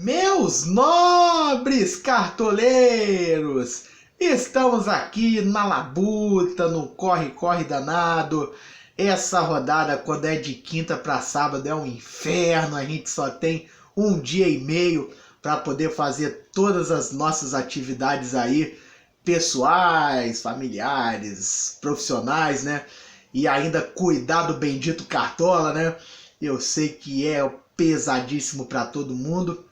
Meus nobres cartoleiros, estamos aqui na labuta, no corre-corre danado. Essa rodada, quando é de quinta para sábado, é um inferno. A gente só tem um dia e meio para poder fazer todas as nossas atividades aí, pessoais, familiares, profissionais, né? E ainda cuidar do bendito Cartola, né? Eu sei que é pesadíssimo para todo mundo.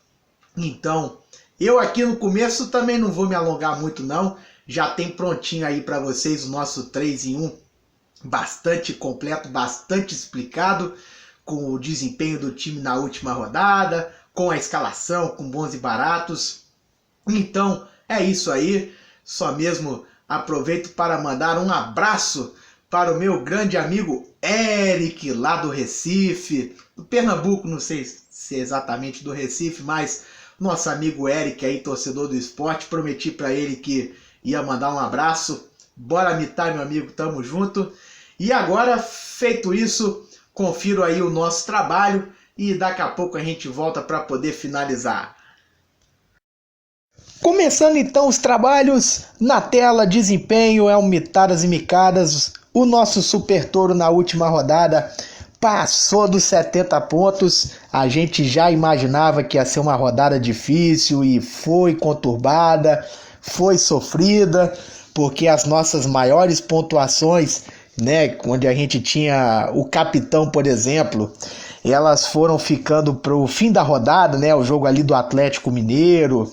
Então, eu aqui no começo também não vou me alongar muito não. Já tem prontinho aí para vocês o nosso 3 em 1 bastante completo, bastante explicado, com o desempenho do time na última rodada, com a escalação, com bons e baratos. Então, é isso aí. Só mesmo aproveito para mandar um abraço para o meu grande amigo Eric, lá do Recife, do Pernambuco, não sei se é exatamente do Recife, mas nosso amigo Eric aí, torcedor do esporte. Prometi para ele que ia mandar um abraço. Bora mitar, meu amigo, tamo junto. E agora, feito isso, confiro aí o nosso trabalho e daqui a pouco a gente volta para poder finalizar. Começando então os trabalhos, na tela, desempenho, é um mitadas e micadas. O nosso Super Touro na última rodada passou dos 70 pontos. A gente já imaginava que ia ser uma rodada difícil e foi conturbada, foi sofrida, porque as nossas maiores pontuações, né, onde a gente tinha o capitão, por exemplo, elas foram ficando para o fim da rodada, né, o jogo ali do Atlético Mineiro,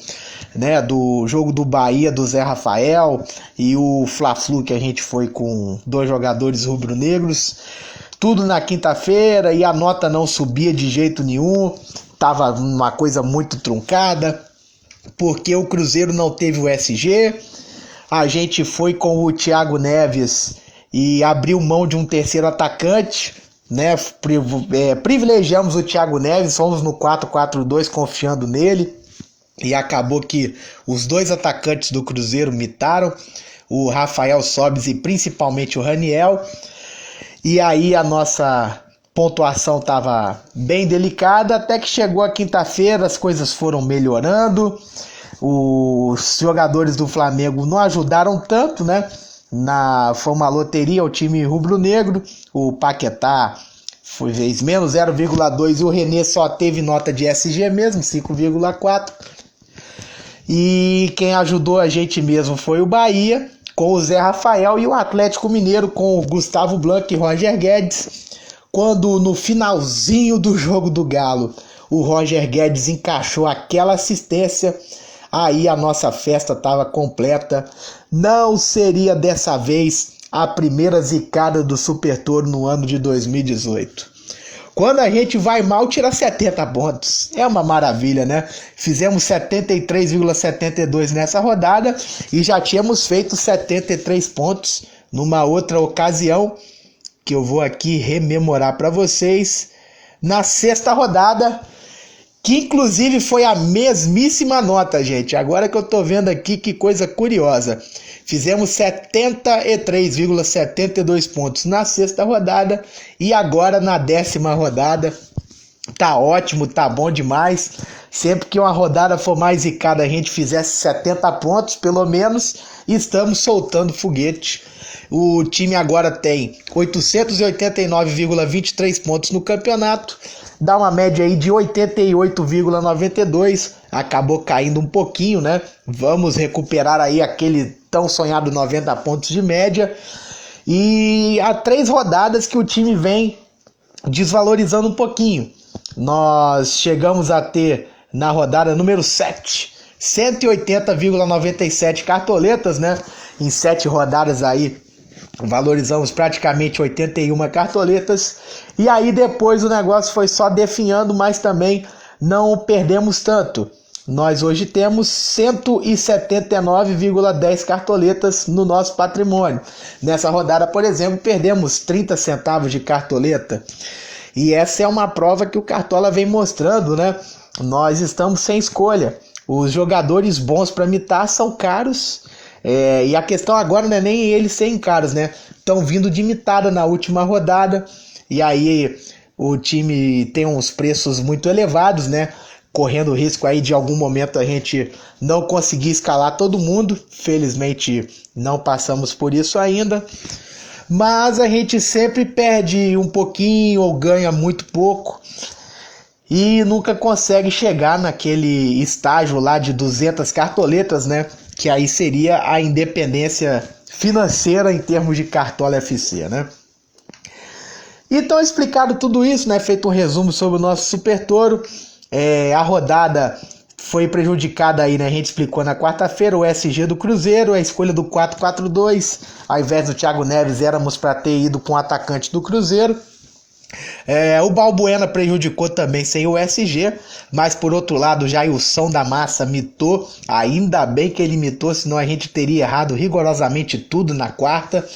né, do jogo do Bahia do Zé Rafael e o Fla-Flu, que a gente foi com 2 jogadores rubro-negros. Tudo na quinta-feira e a nota não subia de jeito nenhum, tava uma coisa muito truncada, porque o Cruzeiro não teve o SG, a gente foi com o Thiago Neves e abriu mão de um terceiro atacante, né? Privilegiamos o Thiago Neves, fomos no 4-4-2 confiando nele, e acabou que os 2 atacantes do Cruzeiro mitaram, o Rafael Sobis e principalmente o Raniel. E aí a nossa pontuação estava bem delicada, até que chegou a quinta-feira, as coisas foram melhorando. Os jogadores do Flamengo não ajudaram tanto, né? Foi uma loteria o time rubro-negro. O Paquetá fez menos 0,2 e o René só teve nota de SG mesmo, 5,4. E quem ajudou a gente mesmo foi o Bahia, com o Zé Rafael, e o Atlético Mineiro com o Gustavo Blanc e Roger Guedes, quando no finalzinho do jogo do Galo o Roger Guedes encaixou aquela assistência, aí a nossa festa estava completa. Não seria dessa vez a primeira zicada do Super Touro no ano de 2018. Quando a gente vai mal, tira 70 pontos. É uma maravilha, né? Fizemos 73,72 nessa rodada e já tínhamos feito 73 pontos numa outra ocasião, que eu vou aqui rememorar para vocês, na 6ª rodada, que inclusive foi a mesmíssima nota, gente. Agora que eu tô vendo aqui, que coisa curiosa. Fizemos 73,72 pontos na 6ª rodada e agora na 10ª rodada. Tá ótimo, tá bom demais. Sempre que uma rodada for mais zicada, a gente fizesse 70 pontos, pelo menos, estamos soltando foguete. O time agora tem 889,23 pontos no campeonato, dá uma média aí de 88,92, acabou caindo um pouquinho, né? Vamos recuperar aí aquele tão sonhado 90 pontos de média. E há 3 rodadas que o time vem desvalorizando um pouquinho. Nós chegamos a ter na rodada número 7, 180,97 cartoletas, né? Em 7 rodadas aí valorizamos praticamente 81 cartoletas, e aí depois o negócio foi só definhando, mas também não perdemos tanto. Nós hoje temos 179,10 cartoletas no nosso patrimônio. Nessa rodada, por exemplo, perdemos 30 centavos de cartoleta. E essa é uma prova que o Cartola vem mostrando, né? Nós estamos sem escolha. Os jogadores bons para mitar são caros. E a questão agora não é nem eles serem caros, né? Estão vindo de mitada na última rodada. E aí o time tem uns preços muito elevados, né? correndo o risco aí de algum momento a gente não conseguir escalar todo mundo. Felizmente não passamos por isso ainda, mas a gente sempre perde um pouquinho ou ganha muito pouco e nunca consegue chegar naquele estágio lá de 200 cartoletas, né? Que aí seria a independência financeira em termos de Cartola FC, né? Então, explicado tudo isso, né? Feito um resumo sobre o nosso Super Toro, a rodada foi prejudicada aí, né? A gente explicou na quarta-feira, o SG do Cruzeiro, a escolha do 4-4-2, ao invés do Thiago Neves, éramos para ter ido com o atacante do Cruzeiro. O Balbuena prejudicou também sem o SG, mas por outro lado, já o Som da Massa mitou, ainda bem que ele mitou, senão a gente teria errado rigorosamente tudo na quarta.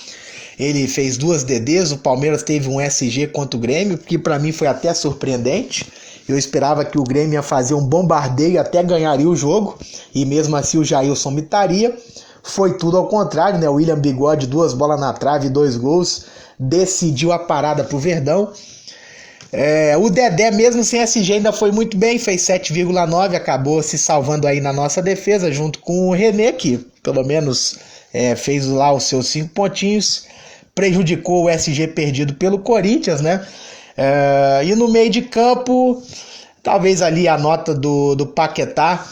Ele fez 2 DDs, o Palmeiras teve um SG contra o Grêmio, que para mim foi até surpreendente. Eu esperava que o Grêmio ia fazer um bombardeio e até ganharia o jogo, e mesmo assim o Jailson mitaria. Foi tudo ao contrário, né? O William Bigode, 2 bolas na trave e 2 gols, decidiu a parada pro Verdão. O Dedé, mesmo sem SG, ainda foi muito bem, fez 7,9, acabou se salvando aí na nossa defesa, junto com o René, que pelo menos fez lá os seus 5 pontinhos, prejudicou o SG perdido pelo Corinthians, né? E no meio de campo, talvez ali a nota do Paquetá,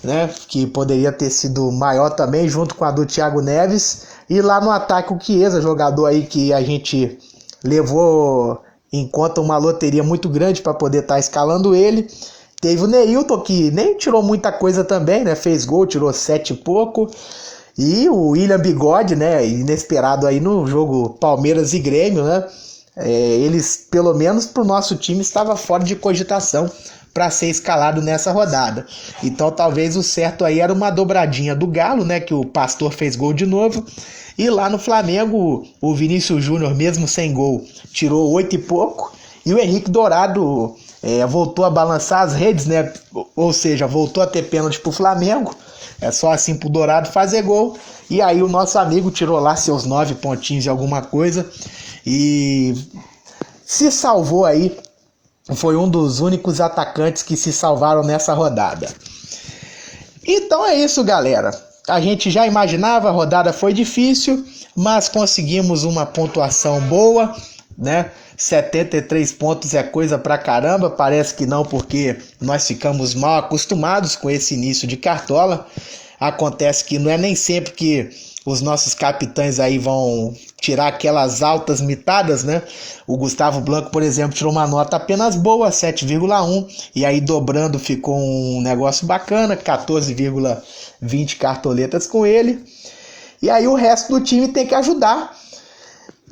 né? Que poderia ter sido maior também, junto com a do Thiago Neves. E lá no ataque o Chiesa, jogador aí que a gente levou em conta uma loteria muito grande para poder estar escalando ele. Teve o Neilton, que nem tirou muita coisa também, né? Fez gol, tirou 7 e pouco. E o William Bigode, né? Inesperado aí no jogo Palmeiras e Grêmio, né? Eles, pelo menos pro nosso time, estava fora de cogitação para ser escalado nessa rodada. Então talvez o certo aí era uma dobradinha do Galo, né? Que o Pastor fez gol de novo. E lá no Flamengo, o Vinícius Júnior, mesmo sem gol, tirou 8 e pouco. E o Henrique Dourado voltou a balançar as redes, né? Ou seja, voltou a ter pênalti pro Flamengo. É só assim pro Dourado fazer gol. E aí o nosso amigo tirou lá seus 9 pontinhos de alguma coisa. E se salvou aí. Foi um dos únicos atacantes que se salvaram nessa rodada. Então é isso, galera. A gente já imaginava, a rodada foi difícil, mas conseguimos uma pontuação boa, né? 73 pontos é coisa pra caramba, parece que não, porque nós ficamos mal acostumados com esse início de Cartola. Acontece que não é nem sempre que os nossos capitães aí vão tirar aquelas altas mitadas, né? O Gustavo Blanco, por exemplo, tirou uma nota apenas boa, 7,1, e aí dobrando ficou um negócio bacana, 14,20 cartoletas com ele. E aí o resto do time tem que ajudar.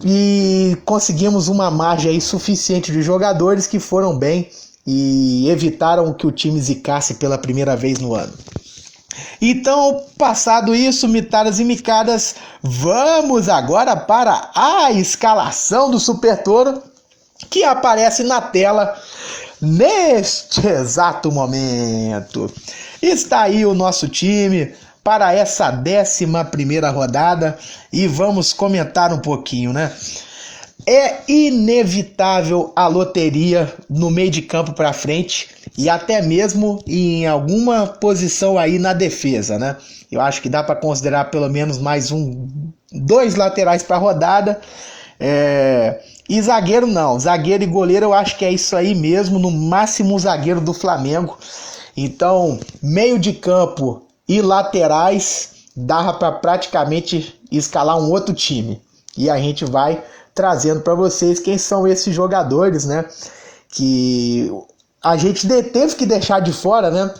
E conseguimos uma margem aí suficiente de jogadores que foram bem e evitaram que o time zicasse pela primeira vez no ano. Então, passado isso, mitadas e micadas, vamos agora para a escalação do Super Toro, que aparece na tela neste exato momento. Está aí o nosso time para essa 11ª rodada e vamos comentar um pouquinho, né? É inevitável a loteria no meio de campo para frente e até mesmo em alguma posição aí na defesa, né? Eu acho que dá para considerar pelo menos mais 2 laterais para a rodada. E zagueiro não, zagueiro e goleiro eu acho que é isso aí mesmo, no máximo o zagueiro do Flamengo. Então, meio de campo e laterais dá para praticamente escalar um outro time. E a gente vai trazendo para vocês quem são esses jogadores, né? Que a gente teve que deixar de fora, né?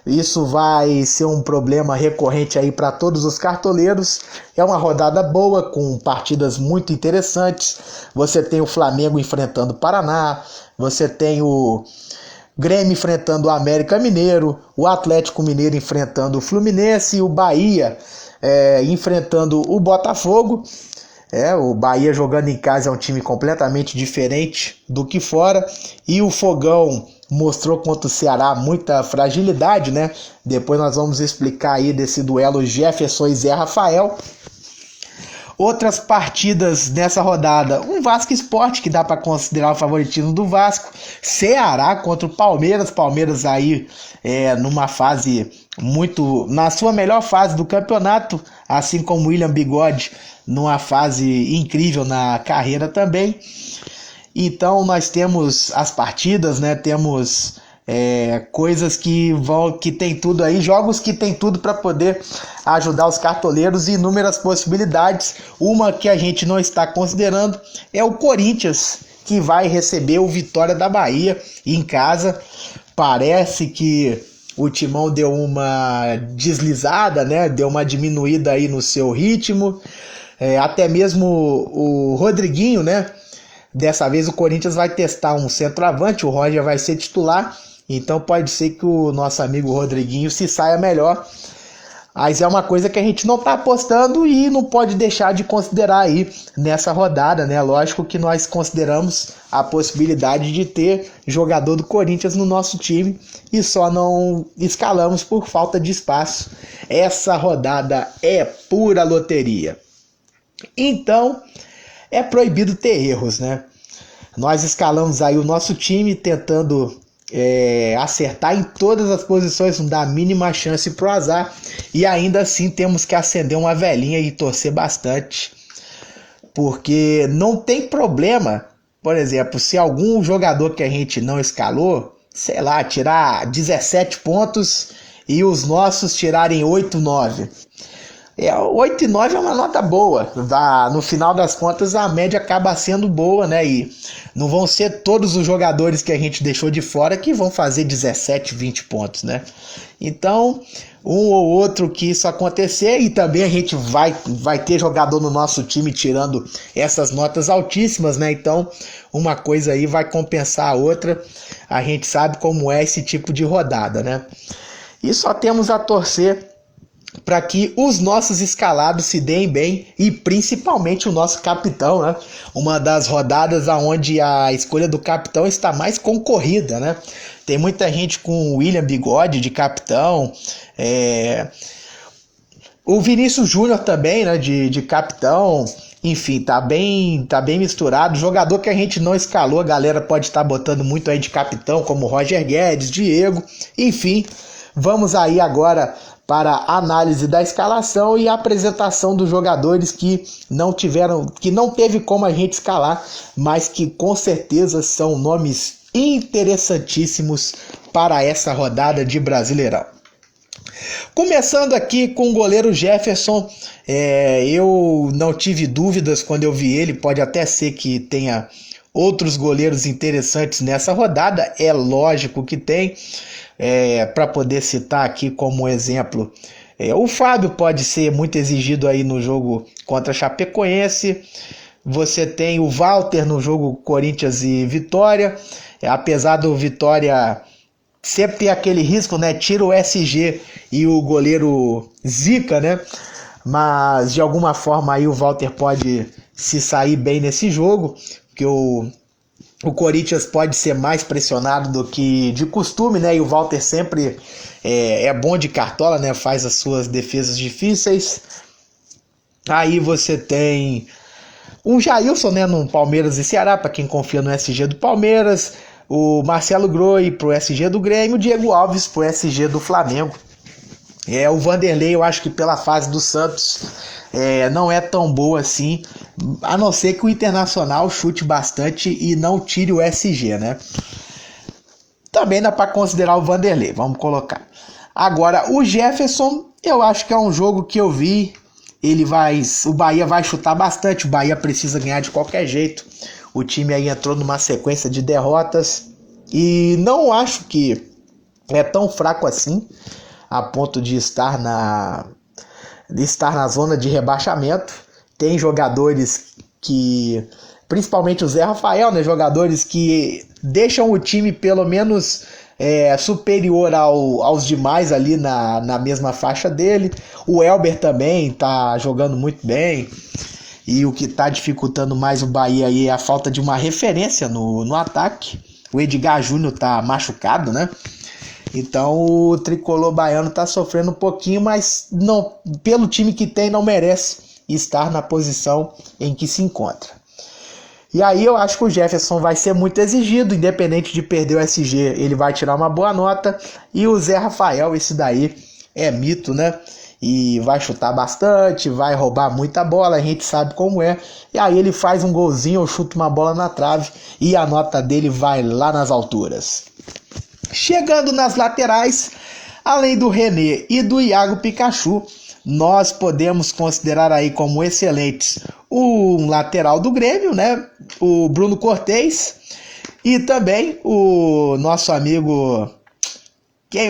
Isso vai ser um problema recorrente aí para todos os cartoleiros. É uma rodada boa, com partidas muito interessantes. Você tem o Flamengo enfrentando o Paraná, você tem o Grêmio enfrentando o América Mineiro, o Atlético Mineiro enfrentando o Fluminense e o Bahia enfrentando o Botafogo. O Bahia jogando em casa é um time completamente diferente do que fora. E o Fogão mostrou contra o Ceará muita fragilidade, né? Depois nós vamos explicar aí desse duelo Jefferson e Zé Rafael. Outras partidas nessa rodada, um Vasco Sport, que dá para considerar o favoritismo do Vasco, Ceará contra o Palmeiras, Palmeiras aí numa fase na sua melhor fase do campeonato, assim como William Bigode numa fase incrível na carreira também. Então nós temos as partidas, né? Temos coisas que tem tudo aí, jogos que tem tudo para poder ajudar os cartoleiros e inúmeras possibilidades. Uma que a gente não está considerando é o Corinthians, que vai receber o Vitória da Bahia em casa. Parece que o Timão deu uma deslizada, né? Deu uma diminuída aí no seu ritmo. Até mesmo o Rodriguinho, né? Dessa vez o Corinthians vai testar um centroavante, o Roger vai ser titular, então pode ser que o nosso amigo Rodriguinho se saia melhor. Mas é uma coisa que a gente não está apostando e não pode deixar de considerar aí nessa rodada, né? Lógico que nós consideramos a possibilidade de ter jogador do Corinthians no nosso time e só não escalamos por falta de espaço. Essa rodada é pura loteria. Então, é proibido ter erros, né? Nós escalamos aí o nosso time tentando acertar em todas as posições, não dar a mínima chance pro azar, e ainda assim temos que acender uma velinha e torcer bastante, porque não tem problema, por exemplo, se algum jogador que a gente não escalou, sei lá, tirar 17 pontos e os nossos tirarem 8, 9. 8 e 9 é uma nota boa. No final das contas, a média acaba sendo boa, né? E não vão ser todos os jogadores que a gente deixou de fora que vão fazer 17, 20 pontos, né? Então, um ou outro que isso acontecer, e também a gente vai ter jogador no nosso time tirando essas notas altíssimas, né? Então, uma coisa aí vai compensar a outra. A gente sabe como é esse tipo de rodada, né? E só temos a torcer para que os nossos escalados se deem bem e principalmente o nosso capitão, né? Uma das rodadas onde a escolha do capitão está mais concorrida, né? Tem muita gente com o William Bigode de capitão, o Vinícius Júnior também, né? De capitão. Enfim, tá bem misturado. Jogador que a gente não escalou, a galera pode estar botando muito aí de capitão, como Roger Guedes, Diego, enfim. Vamos aí agora para a análise da escalação e a apresentação dos jogadores que não teve como a gente escalar, mas que com certeza são nomes interessantíssimos para essa rodada de Brasileirão. Começando aqui com o goleiro Jefferson, eu não tive dúvidas quando eu vi ele, pode até ser que tenha outros goleiros interessantes nessa rodada, é lógico que tem. Para poder citar aqui como exemplo, o Fábio pode ser muito exigido aí no jogo contra a Chapecoense. Você tem o Walter no jogo Corinthians e Vitória, apesar do Vitória sempre ter aquele risco, né? Tira o SG e o goleiro Zica, né? Mas de alguma forma aí o Walter pode se sair bem nesse jogo, porque o Corinthians pode ser mais pressionado do que de costume, né? E o Walter sempre é bom de cartola, né? Faz as suas defesas difíceis. Aí você tem o Jailson, né? No Palmeiras e Ceará, para quem confia no SG do Palmeiras. O Marcelo Groi pro SG do Grêmio. O Diego Alves pro SG do Flamengo. O Vanderlei, eu acho que pela fase do Santos não é tão boa assim, a não ser que o Internacional chute bastante e não tire o SG, né? Também dá para considerar o Vanderlei, vamos colocar. Agora, o Jefferson, eu acho que é um jogo que eu vi, o Bahia vai chutar bastante, o Bahia precisa ganhar de qualquer jeito. O time aí entrou numa sequência de derrotas e não acho que é tão fraco assim, a ponto de estar na zona de rebaixamento. Tem jogadores que, principalmente o Zé Rafael, né, jogadores que deixam o time pelo menos superior aos demais ali na mesma faixa dele. O Elber também tá jogando muito bem, e o que está dificultando mais o Bahia aí é a falta de uma referência no ataque. O Edgar Júnior tá machucado, né? Então o tricolor baiano está sofrendo um pouquinho, mas não, pelo time que tem não merece estar na posição em que se encontra. E aí eu acho que o Jefferson vai ser muito exigido, independente de perder o SG, ele vai tirar uma boa nota. E o Zé Rafael, esse daí é mito, né? E vai chutar bastante, vai roubar muita bola, a gente sabe como é. E aí ele faz um golzinho, ou chuta uma bola na trave e a nota dele vai lá nas alturas. Chegando nas laterais, além do René e do Iago Pikachu, nós podemos considerar aí como excelentes o lateral do Grêmio, né? O Bruno Cortez, e também o nosso amigo,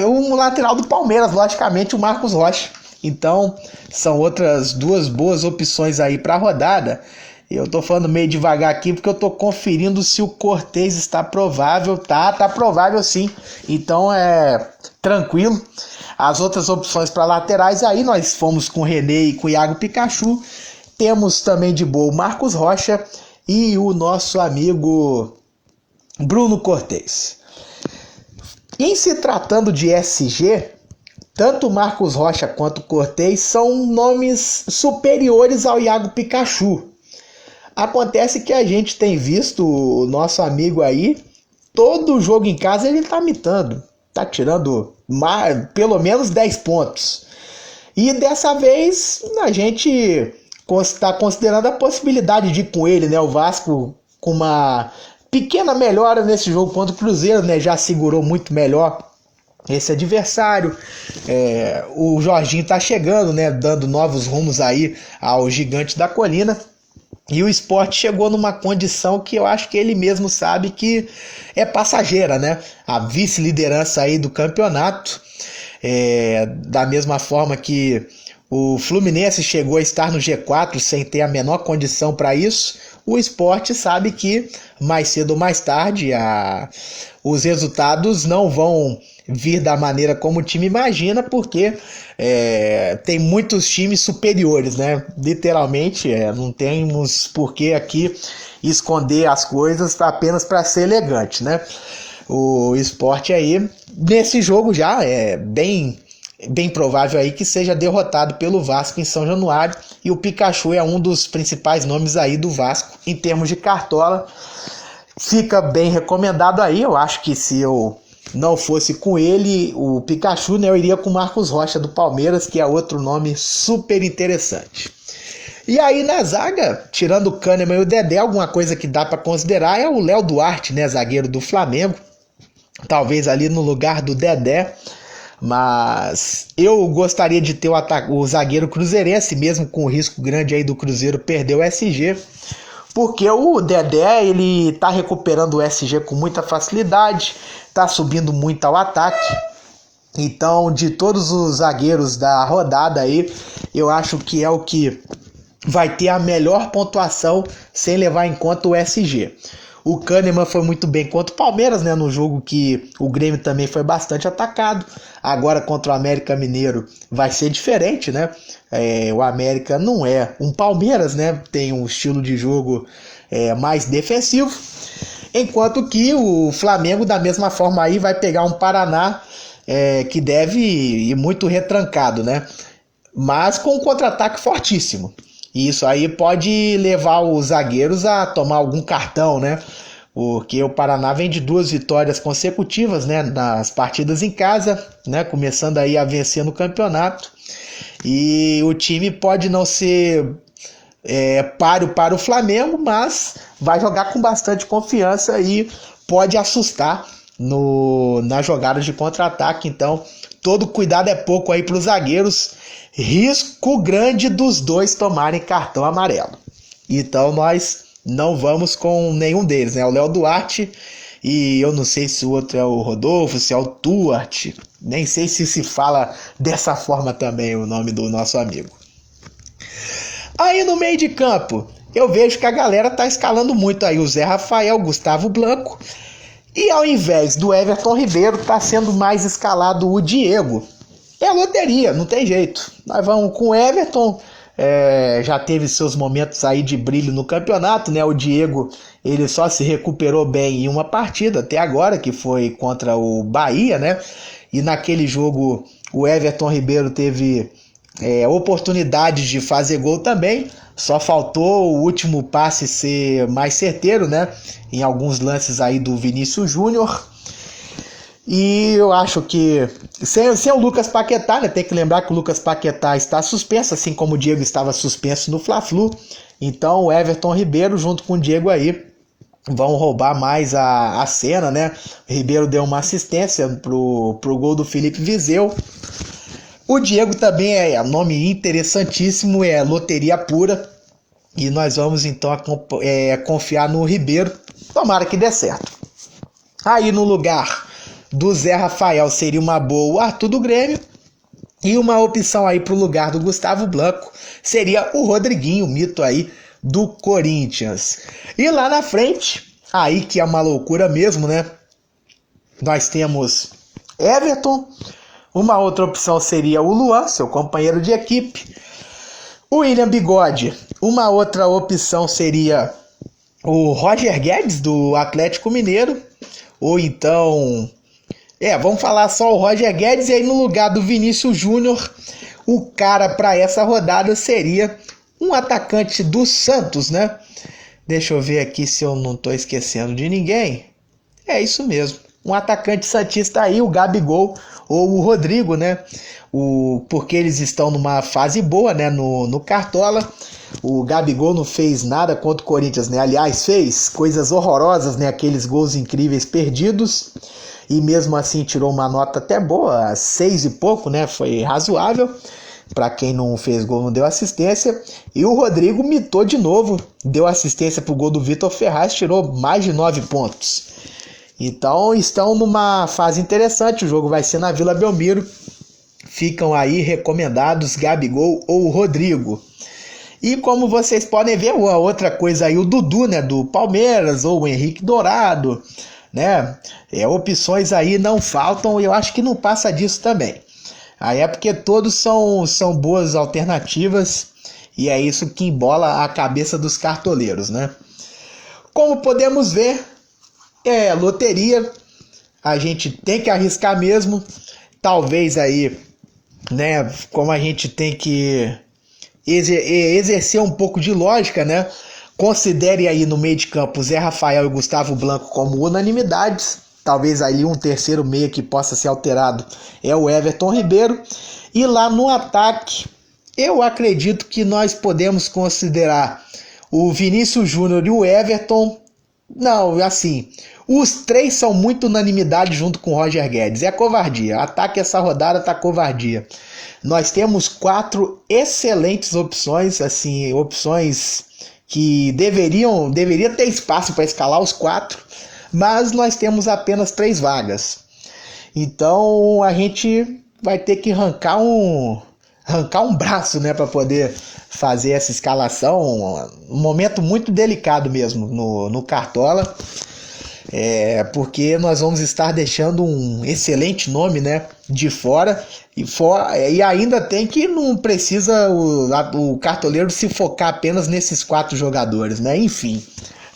um lateral do Palmeiras, logicamente, o Marcos Rocha. Então, são outras duas boas opções aí para a rodada. Eu tô falando meio devagar aqui porque eu tô conferindo se o Cortez está provável. Tá provável sim. Então tranquilo. As outras opções para laterais aí nós fomos com o René e com o Iago Pikachu. Temos também de boa o Marcos Rocha e o nosso amigo Bruno Cortez. Em se tratando de SG, tanto o Marcos Rocha quanto o Cortez são nomes superiores ao Iago Pikachu. Acontece que a gente tem visto o nosso amigo aí, todo jogo em casa ele tá mitando, tá tirando pelo menos 10 pontos. E dessa vez a gente está considerando a possibilidade de ir com ele, né? O Vasco com uma pequena melhora nesse jogo contra o Cruzeiro, né? Já segurou muito melhor esse adversário. O Jorginho tá chegando, né? Dando novos rumos aí ao Gigante da Colina. E o Sport chegou numa condição que eu acho que ele mesmo sabe que é passageira, né? A vice-liderança aí do campeonato, da mesma forma que o Fluminense chegou a estar no G4 sem ter a menor condição para isso, o Sport sabe que mais cedo ou mais tarde os resultados não vão vir da maneira como o time imagina, porque tem muitos times superiores, né? Literalmente, não temos por que aqui esconder as coisas apenas para ser elegante, né? O Sport aí, nesse jogo já é bem provável aí que seja derrotado pelo Vasco em São Januário, e o Pikachu é um dos principais nomes aí do Vasco em termos de cartola. Fica bem recomendado aí. Eu acho que se eu não fosse com ele, o Pikachu, né, eu iria com o Marcos Rocha do Palmeiras, que é outro nome super interessante. E aí na zaga, tirando o Kahneman e o Dedé, alguma coisa que dá para considerar é o Léo Duarte, né, zagueiro do Flamengo, talvez ali no lugar do Dedé. Mas eu gostaria de ter o zagueiro cruzeirense, mesmo com o risco grande aí do Cruzeiro perder o SG, porque o Dedé, ele tá recuperando o SG com muita facilidade, tá subindo muito ao ataque. Então, de todos os zagueiros da rodada aí, eu acho que é o que vai ter a melhor pontuação sem levar em conta o SG. O Kahneman foi muito bem contra o Palmeiras, né, no jogo que o Grêmio também foi bastante atacado. Agora contra o América Mineiro vai ser diferente, né? O América não é um Palmeiras, né? Tem um estilo de jogo mais defensivo. Enquanto que o Flamengo, da mesma forma, aí vai pegar um Paraná que deve ir muito retrancado, né? Mas com um contra-ataque fortíssimo. E isso aí pode levar os zagueiros a tomar algum cartão, né? Porque o Paraná vem de 2 vitórias consecutivas, né, nas partidas em casa, né, começando aí a vencer no campeonato. E o time pode não ser páreo para o Flamengo, mas vai jogar com bastante confiança e pode assustar na jogada de contra-ataque. Então, todo cuidado é pouco aí para os zagueiros. Risco grande dos dois tomarem cartão amarelo. Então nós não vamos com nenhum deles, né? O Léo Duarte, e eu não sei se o outro é o Rodolfo, se é o Tuart, nem sei se fala dessa forma também o nome do nosso amigo. Aí no meio de campo, eu vejo que a galera tá escalando muito aí o Zé Rafael, Gustavo Blanco, e ao invés do Everton Ribeiro, tá sendo mais escalado o Diego. É loteria, não tem jeito. Nós vamos com o Everton, já teve seus momentos aí de brilho no campeonato, né? O Diego, ele só se recuperou bem em uma partida até agora, que foi contra o Bahia, né? E naquele jogo o Everton Ribeiro teve oportunidades de fazer gol também. Só faltou o último passe ser mais certeiro, né? Em alguns lances aí do Vinícius Júnior. E eu acho que sem o Lucas Paquetá, né? Tem que lembrar que o Lucas Paquetá está suspenso, assim como o Diego estava suspenso no Fla-Flu. Então o Everton Ribeiro junto com o Diego aí vão roubar mais a cena, né? O Ribeiro deu uma assistência pro gol do Felipe Viseu. O Diego também é nome interessantíssimo, é loteria pura. E nós vamos então confiar no Ribeiro. Tomara que dê certo. Aí no lugar do Zé Rafael seria uma boa o Arthur do Grêmio. E uma opção aí pro lugar do Gustavo Blanco seria o Rodriguinho, o mito aí do Corinthians. E lá na frente, aí que é uma loucura mesmo, né? Nós temos Everton. Uma outra opção seria o Luan, seu companheiro de equipe. O William Bigode. Uma outra opção seria o Roger Guedes, do Atlético Mineiro. Ou então... vamos falar só o Roger Guedes. E aí no lugar do Vinícius Júnior, o cara para essa rodada seria um atacante do Santos, né? Deixa eu ver aqui se eu não estou esquecendo de ninguém. É isso mesmo. Um atacante santista aí, o Gabigol ou o Rodrigo, né? Porque eles estão numa fase boa, né? No Cartola. O Gabigol não fez nada contra o Corinthians, né? Aliás, fez coisas horrorosas, né? Aqueles gols incríveis perdidos. E mesmo assim tirou uma nota até boa, 6 e pouco, né? Foi razoável. Para quem não fez gol, não deu assistência. E o Rodrigo mitou de novo. Deu assistência pro gol do Vitor Ferraz, tirou mais de 9 pontos. Então estão numa fase interessante, o jogo vai ser na Vila Belmiro. Ficam aí recomendados Gabigol ou Rodrigo. E como vocês podem ver, uma outra coisa aí, o Dudu, né, do Palmeiras, ou o Henrique Dourado, né? Opções aí não faltam e eu acho que não passa disso também. Aí é porque todos são boas alternativas e é isso que embola a cabeça dos cartoleiros, né? Como podemos ver, loteria, a gente tem que arriscar mesmo, talvez aí, né, como a gente tem que exercer um pouco de lógica, né, considere aí no meio de campo Zé Rafael e Gustavo Blanco como unanimidades, talvez ali um terceiro meia que possa ser alterado é o Everton Ribeiro, e lá no ataque, eu acredito que nós podemos considerar o Vinícius Júnior e o Everton. Não, assim, os três são muito unanimidade junto com o Roger Guedes. É covardia. Ataque essa rodada tá covardia. Nós temos 4 excelentes opções, assim, opções que deveria ter espaço para escalar os 4, mas nós temos apenas 3 vagas. Então a gente vai ter que arrancar um braço, né, para poder fazer essa escalação. Um momento muito delicado mesmo no Cartola, porque nós vamos estar deixando um excelente nome, né, de fora, e ainda tem que não precisa o cartoleiro se focar apenas nesses 4 jogadores, né? Enfim,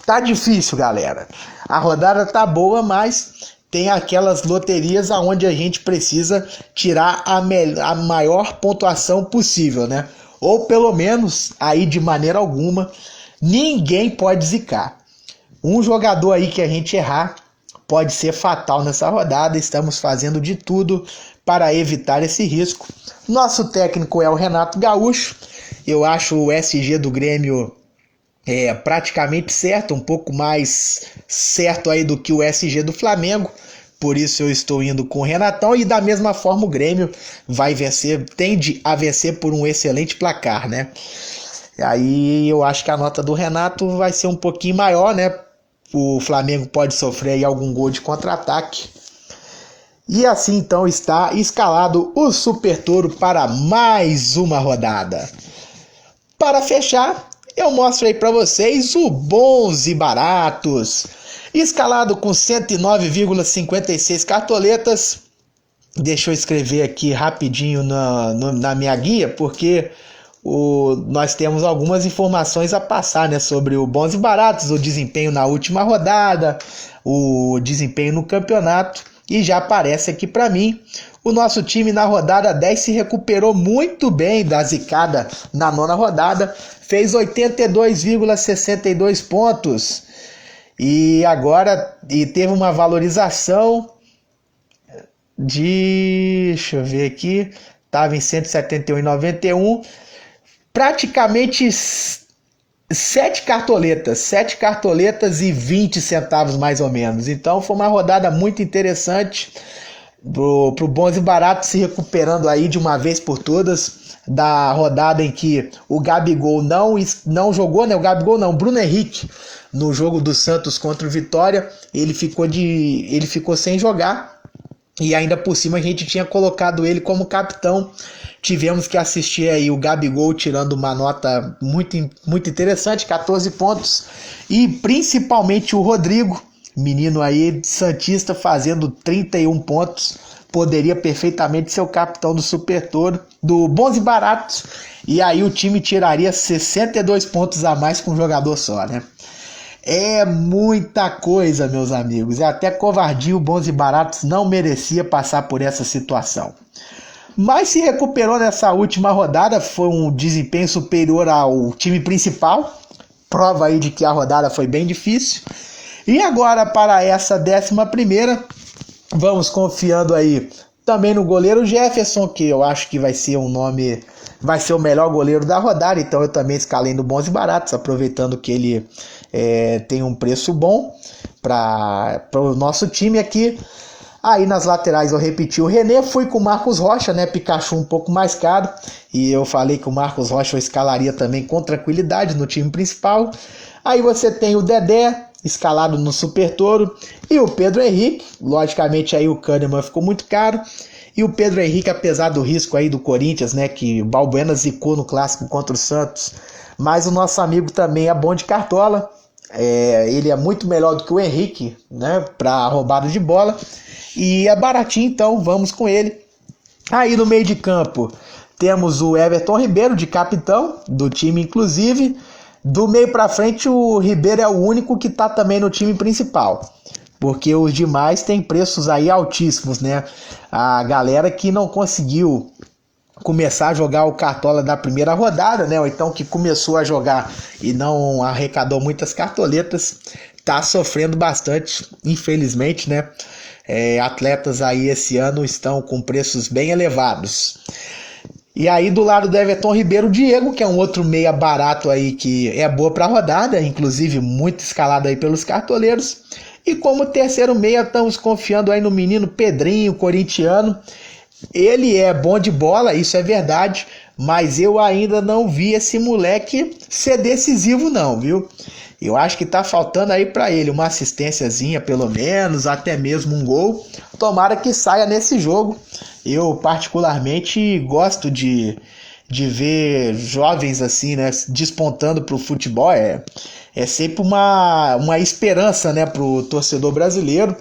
tá difícil, galera. A rodada tá boa, mas tem aquelas loterias aonde a gente precisa tirar a maior pontuação possível, né? Ou pelo menos, aí de maneira alguma, ninguém pode zicar. Um jogador aí que a gente errar pode ser fatal nessa rodada. Estamos fazendo de tudo para evitar esse risco. Nosso técnico é o Renato Gaúcho. Eu acho o SG do Grêmio praticamente certo, um pouco mais certo aí do que o SG do Flamengo. Por isso eu estou indo com o Renatão, e da mesma forma o Grêmio vai vencer, tende a vencer por um excelente placar, né? Aí eu acho que a nota do Renato vai ser um pouquinho maior, né? O Flamengo pode sofrer aí algum gol de contra-ataque. E assim então está escalado o Super Touro para mais uma rodada. Para fechar, eu mostro aí para vocês o Bons e Baratos, escalado com 109,56 cartoletas. Deixa eu escrever aqui rapidinho na minha guia, porque nós temos algumas informações a passar, né, sobre o Bons e Baratos, o desempenho na última rodada, o desempenho no campeonato, e já aparece aqui para mim O nosso time na rodada 10 se recuperou muito bem da zicada na nona rodada, fez 82,62 pontos e agora teve uma valorização de, deixa eu ver aqui, estava em 171,91, praticamente 7 cartoletas e 20 centavos mais ou menos. Então foi uma rodada muito interessante pro Bons e Baratos se recuperando aí de uma vez por todas da rodada em que o Gabigol não jogou, né? O Gabigol não, o Bruno Henrique no jogo do Santos contra o Vitória, ele ficou sem jogar. E ainda por cima a gente tinha colocado ele como capitão. Tivemos que assistir aí o Gabigol tirando uma nota muito, muito interessante, 14 pontos. E principalmente o Rodrigo, menino aí santista, fazendo 31 pontos. Poderia perfeitamente ser o capitão do Super Toro, do Bons e Baratos. E aí o time tiraria 62 pontos a mais com um jogador só, né? É muita coisa, meus amigos. É até covardia, o Bons e Baratos não merecia passar por essa situação. Mas se recuperou nessa última rodada, foi um desempenho superior ao time principal. Prova aí de que a rodada foi bem difícil. E agora para essa 11ª, vamos confiando aí também no goleiro Jefferson, que eu acho que vai ser o melhor goleiro da rodada. Então eu também escalei no Bons e Baratos, aproveitando que ele tem um preço bom para o nosso time aqui. Aí nas laterais eu repeti o René, fui com o Marcos Rocha, né? Pikachu um pouco mais caro. E eu falei que o Marcos Rocha eu escalaria também com tranquilidade no time principal. Aí você tem o Dedé, escalado no Super Toro, e o Pedro Henrique. Logicamente aí o Kahneman ficou muito caro. E o Pedro Henrique, apesar do risco aí do Corinthians, né? Que o Balbuena zicou no clássico contra o Santos. Mas o nosso amigo também é bom de cartola. Ele é muito melhor do que o Henrique, né? Para roubada de bola. E é baratinho, então vamos com ele. Aí no meio de campo temos o Everton Ribeiro de capitão do time, inclusive. Do meio para frente o Ribeiro é o único que está também no time principal, porque os demais têm preços aí altíssimos, né? A galera que não conseguiu começar a jogar o cartola da primeira rodada, né? Ou então que começou a jogar e não arrecadou muitas cartoletas, tá sofrendo bastante, infelizmente, né? Atletas aí esse ano estão com preços bem elevados. E aí do lado do Everton Ribeiro, o Diego, que é um outro meia barato aí que é boa para a rodada, inclusive muito escalado aí pelos cartoleiros. E como terceiro meia, estamos confiando aí no menino Pedrinho, corintiano. Ele é bom de bola, isso é verdade, mas eu ainda não vi esse moleque ser decisivo não, viu? Eu acho que tá faltando aí para ele uma assistênciazinha pelo menos, até mesmo um gol. Tomara que saia nesse jogo. Eu particularmente gosto de ver jovens assim, né, despontando pro futebol. É sempre uma esperança, né, pro torcedor brasileiro.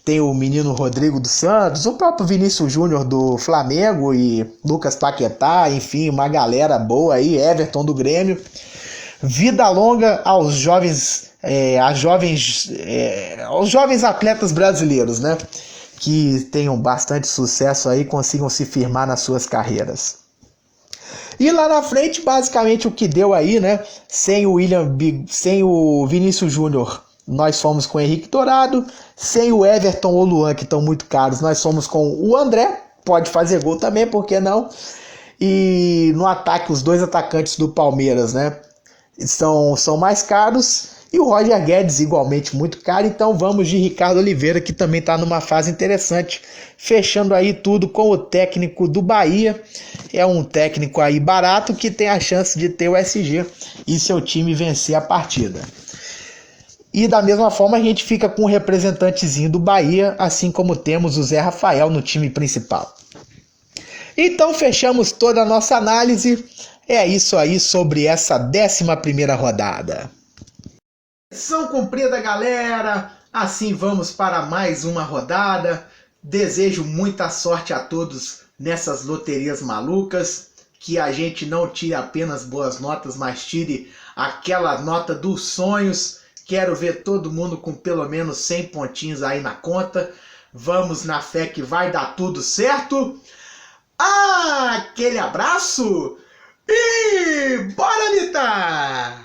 Tem o menino Rodrigo dos Santos, o próprio Vinícius Júnior do Flamengo e Lucas Paquetá, enfim, uma galera boa aí, Everton do Grêmio. Vida longa aos jovens atletas brasileiros, né? Que tenham bastante sucesso aí, consigam se firmar nas suas carreiras. E lá na frente, basicamente o que deu aí, né? Sem o Vinícius Júnior, nós fomos com o Henrique Dourado. Sem o Everton ou o Luan, que estão muito caros, nós fomos com o André. Pode fazer gol também, por que não? E no ataque, os dois atacantes do Palmeiras, né? São mais caros. E o Roger Guedes igualmente muito caro. Então vamos de Ricardo Oliveira, que também está numa fase interessante. Fechando aí tudo com o técnico do Bahia. É um técnico aí barato que tem a chance de ter o SG e seu time vencer a partida. E da mesma forma a gente fica com o representantezinho do Bahia, assim como temos o Zé Rafael no time principal. Então fechamos toda a nossa análise. É isso aí sobre essa 11ª rodada. Missão cumprida, galera. Assim vamos para mais uma rodada. Desejo muita sorte a todos nessas loterias malucas. Que a gente não tire apenas boas notas, mas tire aquela nota dos sonhos. Quero ver todo mundo com pelo menos 100 pontinhos aí na conta. Vamos na fé que vai dar tudo certo. Aquele abraço e bora, Anitta!